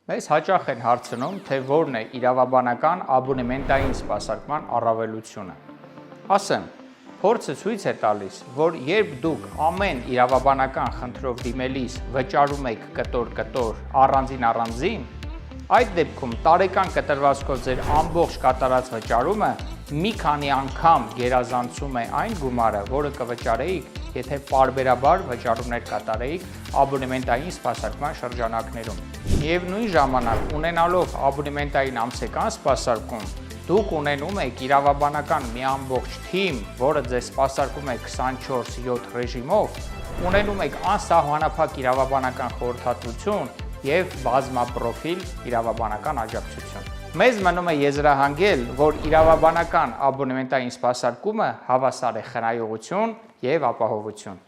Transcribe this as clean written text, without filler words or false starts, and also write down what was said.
Մեզ հաճախ են հարցնում, թե որն է իրավաբանական աբոնեմենտային սպասարկման առավելությունը։ Ասեմ, փորձը ցույց է տալիս, որ երբ դուք ամեն իրավաբանական խնդրով դիմելիս վճարում եք կտոր առանձին, այդ դեպքում տարեկան կտրվածքով ձեր ամբողջ կատարած վճարումը մի քանի անգամ գերազանցում է այն գումարը, որը կվճարեիք, եթե պարբերաբար վճարումներ կատարեիք աբոնեմենտային սպասարկման շրջանակներում։ Միևնույն ժամանակ, ունենալով աբոնեմենտային ամսական սպասարկում, դուք ունենում եք իրավաբանական մի ամբողջ թիմ, որը ձեզ սպասարկում է 24/7 ռեժիմով, ունենում եք անսահմանափակ իրավաբանական խորհրդատվություն և բազմապրոֆիլ իրավաբանական աջակցություն։ Մեզ մնում է եզրահանգել, որ իրավաբանական աբոնեմենտային սպասարկումը հավասար է խնայողություն և ապահովություն։